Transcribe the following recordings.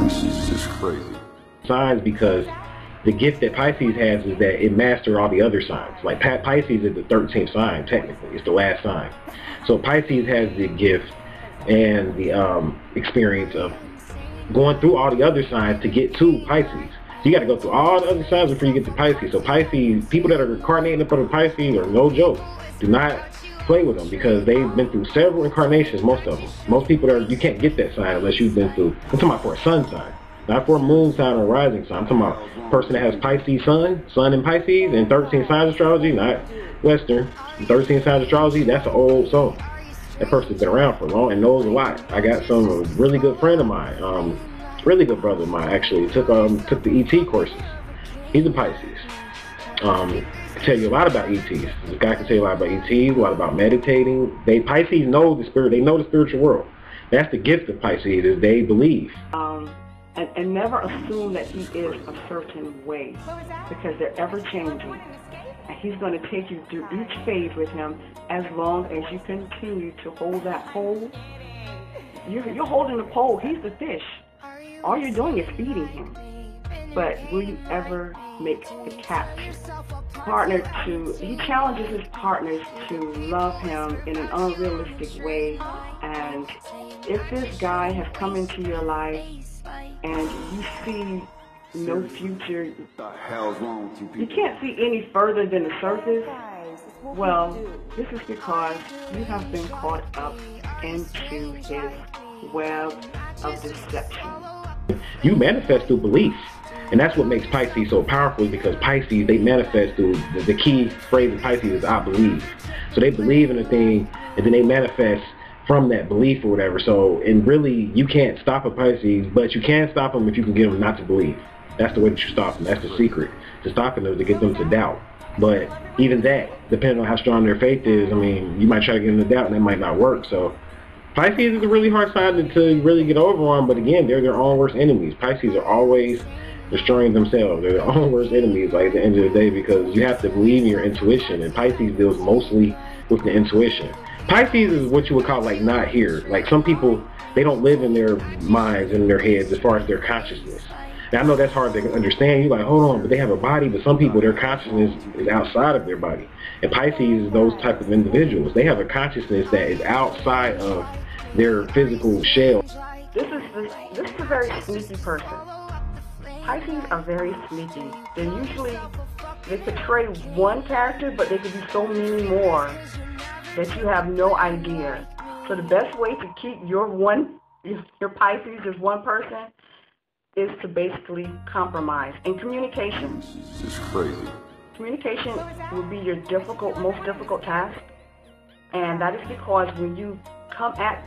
It's crazy. Signs, because the gift that Pisces has is that it masters all the other signs. Like Pisces is the 13th sign, technically. It's the last sign. So Pisces has the gift and the experience of going through all the other signs to get to Pisces. So you got to go through all the other signs before you get to Pisces. So Pisces, people that are incarnating in front of Pisces are no joke. Do not play with them, because they've been through several incarnations, most of them. Most people, you can't get that sign unless you've been through, I'm talking about for a sun sign. Not for a moon sign or a rising sign. I'm talking about a person that has Pisces sun in Pisces, and 13 signs astrology, not Western. 13 signs astrology, that's an old soul. That person's been around for long and knows a lot. I got a really good friend of mine, really good brother of mine actually, took the ET courses. He's a Pisces. Tell you a lot about ETs. This guy can tell you a lot about ETs, a lot about meditating. Pisces know the spirit. They know the spiritual world. That's the gift of Pisces, is they believe. And never assume that he is a certain way, because they're ever changing. And he's going to take you through each phase with him as long as you continue to hold that pole. You're holding the pole. He's the fish. All you're doing is feeding him. But will you ever make the catch? He challenges his partners to love him in an unrealistic way. And if this guy has come into your life and you see no future, you can't see any further than the surface, well, this is because you have been caught up into his web of deception. You manifest through belief. And that's what makes Pisces so powerful, because Pisces, they manifest through, the key phrase of Pisces is I believe. So they believe in a thing, and then they manifest from that belief or whatever. So, and really, you can't stop a Pisces, but you can stop them if you can get them not to believe. That's the way that you stop them. That's the secret to stopping them, to get them to doubt. But even that, depending on how strong their faith is, I mean, you might try to get them to doubt and that might not work. So Pisces is a really hard sign to really get over on, but again, they're their own worst enemies. Pisces are always destroying themselves. They're their own worst enemies, like, at the end of the day, because you have to believe in your intuition, and Pisces deals mostly with the intuition. Pisces is what you would call like not here. Like some people, they don't live in their minds and their heads as far as their consciousness. Now I know that's hard to understand. You're like, hold on, but they have a body, but some people, their consciousness is outside of their body. And Pisces is those type of individuals. They have a consciousness that is outside of their physical shell. This is a very sneaky person. Pisces are very sneaky. They portray one character, but they could be so many more that you have no idea. So the best way to keep your Pisces as one person is to basically compromise. And communication. It's crazy. Communication will be your most difficult task. And that is because when you come at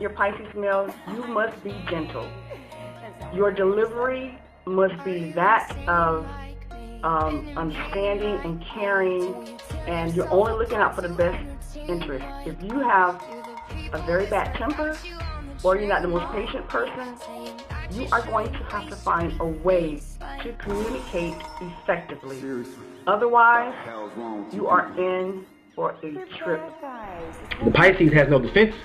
your Pisces male, you must be gentle. Your delivery must be that of understanding and caring, and you're only looking out for the best interest. If you have a very bad temper, or you're not the most patient person, you are going to have to find a way to communicate effectively. Otherwise, you are in for a trip. The Pisces has no defense.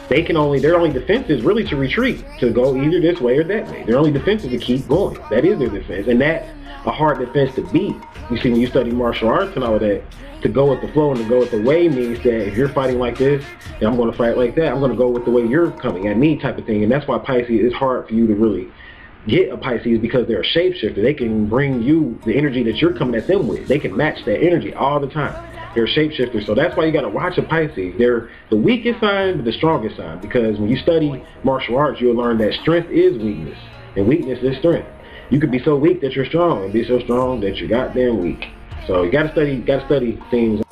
Their only defense is really to retreat, to go either this way or that way. Their only defense is to keep going. That is their defense, and that's a hard defense to beat. You see, when you study martial arts and all of that, to go with the flow and to go with the way means that if you're fighting like this, then I'm going to fight like that. I'm going to go with the way you're coming at me, type of thing. And that's why Pisces, it's hard for you to really get a Pisces, because they're a shapeshifter. They can bring you the energy that you're coming at them with. They can match that energy all the time. They're a shapeshifter. So that's why you got to watch a Pisces. They're the weakest sign, but the strongest sign. Because when you study martial arts, you'll learn that strength is weakness, and weakness is strength. You could be so weak that you're strong, and be so strong that you're goddamn weak. So you gotta study things.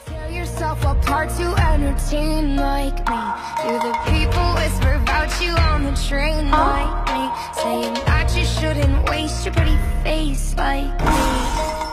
Tear yourself apart to entertain like me. Do the people whisper about you on the train like me, saying that you shouldn't waste your pretty face like me.